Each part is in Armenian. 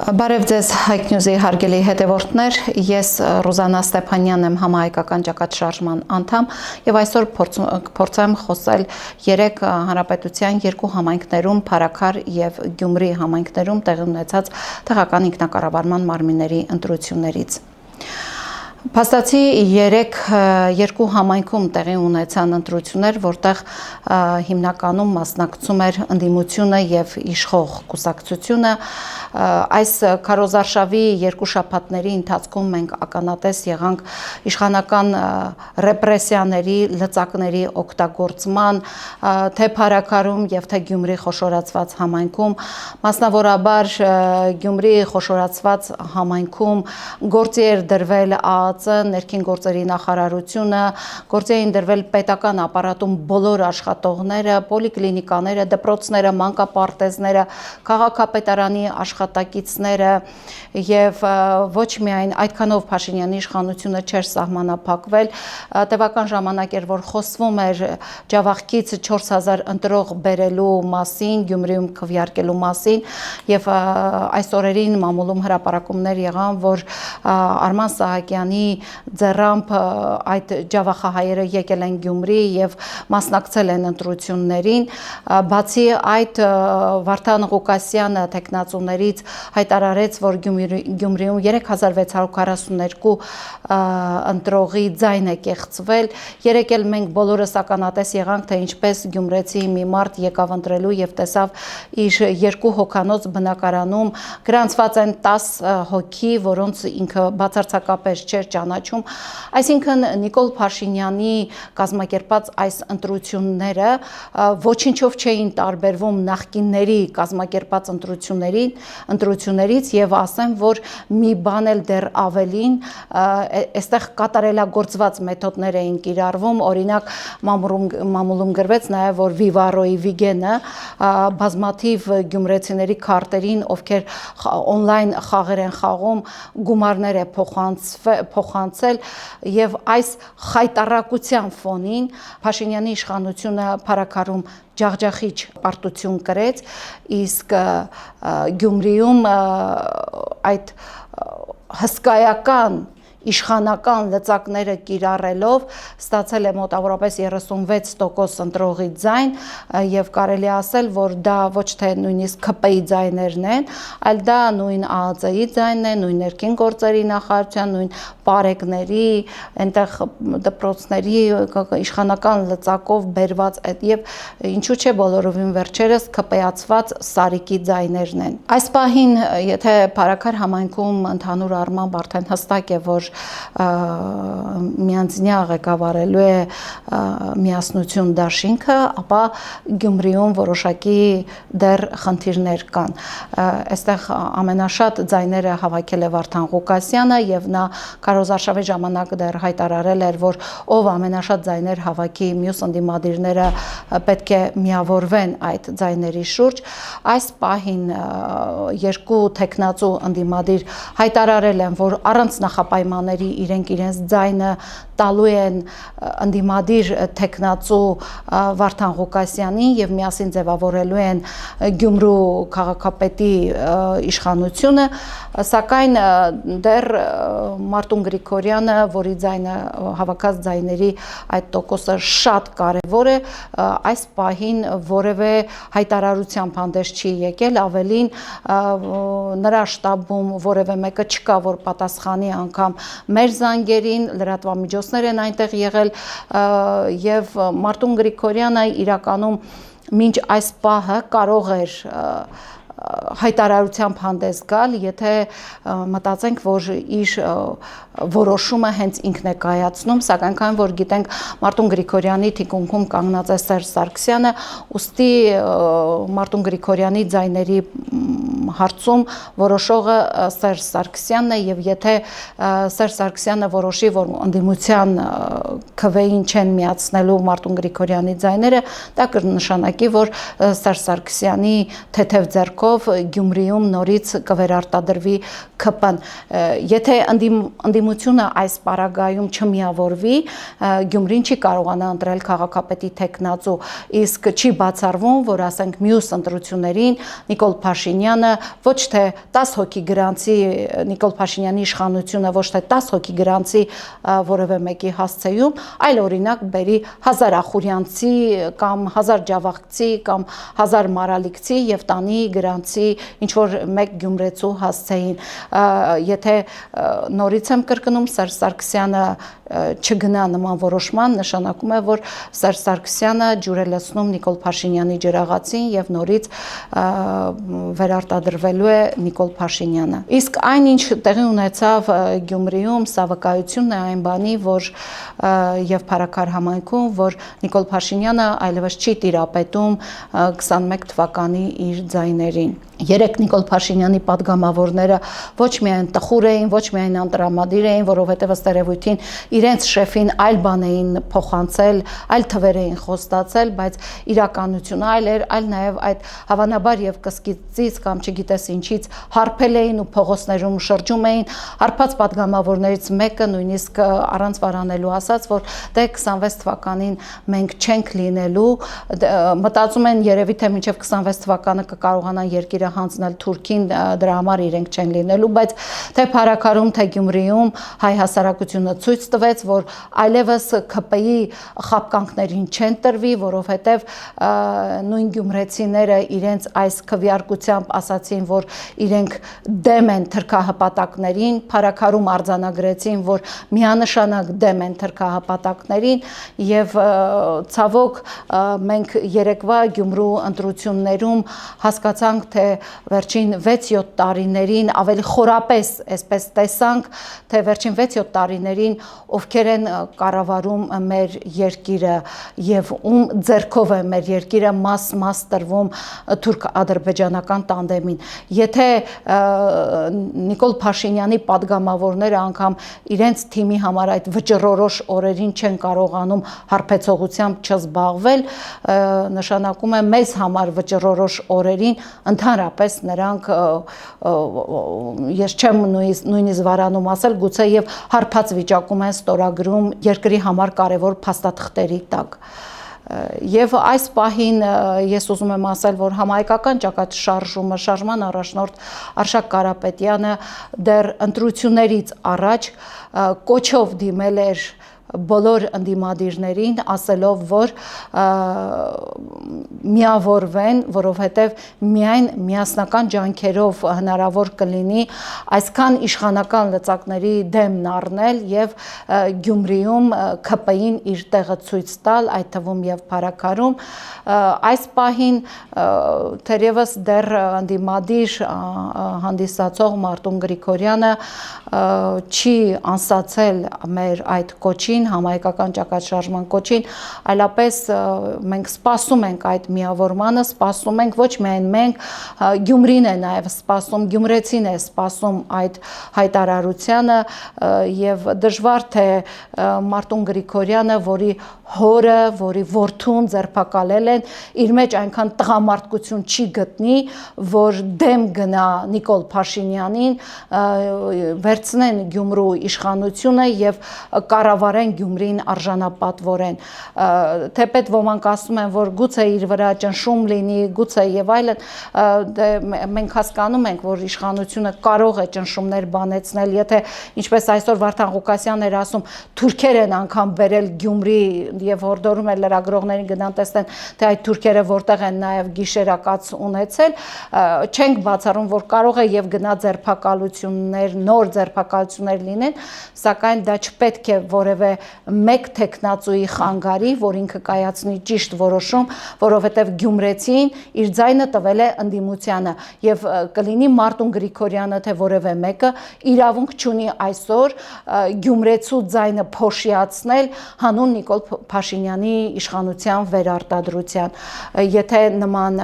Բարև ձեզ Հայք Նյուզի հարգելի հետևորդներ, ես Ռուզանա Ստեփանյանն եմ, համահայկական ճակատշարժման անդամ եւ այսօր փորձեմ խոսել 3 հանրապետության 2 համայնքներում Փարաքար եւ Գյումրի համայնքներում տեղի ունեցած տեղական ինքնակառավարման մարմինների ընտրություններից։ Փաստացի 2 համայնքում տեղի ունեցան ընտրություններ, որտեղ հիմնականում մասնակցում էր ընդդիմությունը եւ իշխող կուսակցությունը։ Այս քարոզարշավի 2 շաբաթների ընթացքում մենք ականատես եղանք իշխանական ռեպրեսիաների, լծակների օգտագործման, թե Փարաքարում եւ թե Գյումրի խոշորացված համայնքում, մասնավորաբար Գյումրի խոշորացված համայնքում գործի էր դրվել ներքին գործերի նախարարությունը, գործի էին դրվել պետական ապարատում բոլոր աշխատողները, պոլիկլինիկաները, դպրոցները, մանկապարտեզները, քաղաքապետարանի աշխատակիցները եւ ոչ միայն այդքանով Փաշինյանի իշխանությունը չէր սահմանափակվել, տևական ժամանակ էր, որ խոսվում էր Ջավախքից 4000 ընտրող բերելու մասին, Գյումրիում քվեարկելու մասին եւ այս օրերին մամուլում հրապարակումներ եղան, որ Արման Սահակյանի ձեռամբ այդ ջավախահայերը եկել են Գյումրի եւ մասնակցել են ընտրություններին, բացի այդ Վարդան Ղուկասյանը տեխնացուներից հայտարարեց, որ Գյումրիում 3642 ընտրողի ձայն է կեղծվել, երեք էլ մենք բոլորս ականատես եղանք, թե ինչպես գյումրեցի մի մարդ եկավ ընտրելու եւ տեսավ իր 2 հոգանոց բնակարանում գրանցված են 10 հոգի, որոնց ինքը բացարձակապես չէր ճանաչում, այսինքն Նիկոլ Փաշինյանի կազմակերպած այս ընտրությունները ոչինչով չէին տարբերվում նախկինների կազմակերպած ընտրություններից եւ ասեմ, որ մի բան էլ դեռ ավելին, այստեղ կատարելագործված մեթոդներ էին կիրառվում, օրինակ մամուլում գրվեց նաեւ, որ Վիվարոյի Վիգենը բազմաթիվ գյումրեցիների քարտերին, ովքեր on-line խաղեր են խաղում, գումարներ է փոխանցել եւ այս խայտառակության ֆոնին Փաշինյանի իշխանությունը Փարաքարում ջախջախիչ պարտություն կրեց, իսկ Գյումրիում այդ հսկայական իշխանական լծակները կիրառելով ստացել է մոտավորապես 36% ընտրողի ձայն եւ կարելի ասել, որ դա ոչ թե նույնիսկ ԿՊ-ի ձայներն են, այլ դա նույն ԱԱԾ-ի ձայնն է, նույն ներքին գործերի նախարարության, նույն պարեկների, այնտեղ դպրոցների իշխանական լծակով բերված եւ ինչու՞ չէ բոլորովին վերջերս ԿՊ-ացված Սարիկի ձայներն են։ Այս պահին, եթե Փարաքար համայնքում ընդհանուր առմամբ արդեն հստակ է, որ միանձնյա ղեկավարելու է միասնություն դաշինքը, ապա Գյումրիում որոշակի դեռ խնդիրներ կան։ Այստեղ ամենաշատ ձայները հավաքել է Վարդան Ղուկասյանը եւ նա քարոզարշավի ժամանակ դեռ հայտարարել էր, որ ով ամենաշատ ձայներ հավաքի, մյուս ընդդիմադիրները պետք է միավորվեն այդ ձայների շուրջ։ Այս պահին 2 տեխնացու ընդդիմադիր հայտարարել են, որ առանց նախապայմանների իրենց ձայնը տալու են ընդդիմադիր տեխնացու Վարդան Ղուկասյանին եւ միասին ձևավորելու են Գյումրու քաղաքապետի իշխանությունը, սակայն դեռ Մարտուն Գրիգորյանը, որի ձայնը հավաքած ձայների այդ տոկոսը շատ կարեւոր է, այս պահին որևէ հայտարարությամբ հանդես չի եկել, ավելին նրա շտաբում որևէ մեկը չկա, որ պատասխանի անգամ մեր զանգերին, լրատվամիջոցներ են այնտեղ եղել եւ Մարտուն Գրիգորյանը իրականում մինչ այս պահը կարող էր հայտարարությամբ հանդես գալ, եթե մտածենք, որ իր որոշումը հենց ինքն է կայացնում, սակայն քանի որ գիտենք Մարտուն Գրիգորյանի թիկունքում կանգնած է Սերժ Սարգսյանը, ուստի Մարտուն Գրիգորյանի ձայների հարցում որոշողը Սերժ Սարգսյանն է եւ եթե Սերժ Սարգսյանը որոշի, որ ընդդիմության ԿՎ-ին չեն միացնելու Մարտուն Գրիգորյանի ձայները, դա կնշանակի, որ Սերժ Սարգսյանի թեթև ձեռքով Գյումրիում նորից կվերարտադրվի ԿՊ-ն։ Եթե ընդդիմությունը այս պարագայում չմիավորվի, Գյումրին չի կարողանա ընտրել քաղաքապետի տեխնացու, իսկ չի բացառվում, որ ասենք մյուս ընտրություններին Նիկոլ Փաշինյանը ոչ թե 10 հոգի գրանցի Նիկոլ Փաշինյանի իշխանությունը, ոչ թե 10 հոգի գրանցի որևէ մեկի հասցեում, այլ օրինակ բերի 1000 ախուրյանցի կամ 1000 ջավախցի կամ 1000 մարալիկցի եւ տանի գրանցի ինչ որ մեկ գյումրեցու հասցեին։ Եթե նորից եմ կրկնում, Սերժ Սարգսյանը չգնա նման որոշման, նշանակում է, որ Սերժ Սարգսյանը ջուր է լցնում Նիկոլ Փաշինյանի ջրաղացին եւ նորից վերարտադրվելու է Նիկոլ Փաշինյանը։ Իսկ այնինչ տեղի ունեցավ Գյումրիում, սա վկայությունն է այն բանի, որ եւ Փարաքար համայնքում, որ Նիկոլ Փաշինյանը այլևս չի տիրապետում 21 թվականի իր ձայներին։ Երեք Նիկոլ Փաշինյանի падգամավորները ոչ միայն տխուր էին, ոչ միայն անտրամադիր էին, որովհետև ըստ երևույթին իրենց շեֆին այլ բան էին փոխանցել, այլ թվեր էին խոստացել, բայց իրականությունը այլ էր, այլ նաև այդ հավանաբար եւ կսկիծից կամ չգիտես ինչից հարբել էին ու փողոցներում շրջում էին, հարբած падգամավորներից մեկը նույնիսկ առանց վարանելու ասաց, որ դե 26 թվականին մենք չենք լինելու, մտածում են երևի թե մինչև 26 թվականը կկարողանան երկիրը հանձնել Թուրքին, դրա համար իրենք չեն լինելու, բայց թե Փարաքարում, թե Գյումրիում հայ հասարակությունը ցույց տվեց, որ այլևս ՔՊ-ի խաբկանքներին չեն տրվի, որովհետև նույն գյումրեցիները իրենց այս քվեարկությամբ ասացին, որ իրենք դեմ են թրքահպատակներին, Փարաքարում արձանագրեցին, որ միանշանակ դեմ են թրքահպատակներին եւ ցավոք մենք երեկվա Գյումրու ընտրություններում հասկացանք, թե վերջին 6-7 տարիներին ավելի խորապես այսպես տեսանք, թե վերջին 6-7 տարիներին ովքեր են կառավարում մեր երկիրը եւ ում ձեռքով է մեր երկիրը մաս տրվում թուրք-ադրբեջանական տանդեմին։ Եթե Նիկոլ Փաշինյանի падգամավորները անգամ իրենց թիմի համար այդ վճռորոշ օրերին չեն կարողանում հարբեցողությամբ չզբաղվել, նշանակում է մեզ համար վճռորոշ օրերին ընդհանրապես նրանք ես չեմ նույնիսկ վարանում ասել, գուցե եւ հարբած վիճակում են ստորագրում երկրի համար կարևոր փաստաթղթերի տակ։ Եվ այս պահին ես ուզում եմ ասել, որ համահայկական ճակատշարժումը, շարժման առաջնորդ Արշակ Կարապետյանը դեռ ընտրություններից առաջ կոչով դիմել էր բոլոր ընդդիմադիրներին, ասելով, որ միավորվեն, որովհետև միայն միասնական ջանքերով հնարավոր կլինի այսքան իշխանական լծակների դեմն առնել եւ Գյումրիում ՔՊ-ին իր տեղը ցույց տալ, այդ թվում եւ Փարաքարում։ Այս պահին թերևս դեռ ընդդիմադիր հանդիսացող Մարտուն Գրիգորյանը չի անսացել մեր այդ կոչին, համահայկական ճակատշարժման կոչին, այլապես մենք սպասում ենք այդ միավորմանը, սպասում ենք ոչ միայն մենք, Գյումրին է նաև սպասում, գյումրեցին է սպասում այդ հայտարարությանը եւ դժվար թե Մարտուն Գրիգորյանը, որի հորը, որի որդուն ձերբակալել են, իր մեջ այնքան տղամարդկություն չի գտնի, որ դեմ գնա Նիկոլ Փաշինյանին, վերցնեն Գյումրու իշխանությունը եւ կառավարեն Գյումրին արժանապատվորեն։ Թեպետ ոմանք ասում են, որ գուցե իր վրա ճնշում լինի, գուցե եւ այլն, մենք հասկանում ենք, որ իշխանությունը կարող է ճնշումներ բանեցնել, եթե ինչպես այսօր Վարդան Ղուկասյանն էր ասում, թուրքեր են անգամ բերել Գյումրի եւ հորդորում է լրագրողներին գնան տեսնեն, թե այդ թուրքերը որտեղ են նաեւ գիշերակաց ունեցել, չենք բացառում, որ կարող է եւ գնա ձերբակալություններ, նոր ձերբակալություններ լինեն, սակայն դա չպետք է որևէ մեկ տեխնացուի խանգարի, որ ինքը կայացնի ճիշտ որոշում, որովհետև Գյումրեցին իր ձայնը տվել է ընդդիմությանը եւ կլինի Մարտուն Գրիգորյանը թե որևէ մեկը իրավունք չունի այսօր Գյումրեցու ձայնը փոշիացնել հանուն Նիկոլ Փաշինյանի իշխանության վերարտադրության։ Եթե նման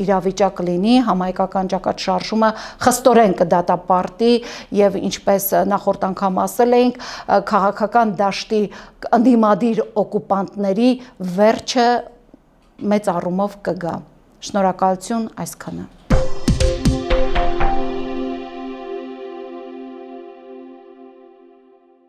իրավիճակ լինի, համահայկական ճակատշարժումը խստորեն կդատապարտի եւ ինչպես նախորդ անգամ ասել էինք, քաղաքական դաշտի ընդդիմադիր օկուպանտների վերջը մեծ առումով կգա։ Շնորհակալություն այսքանը։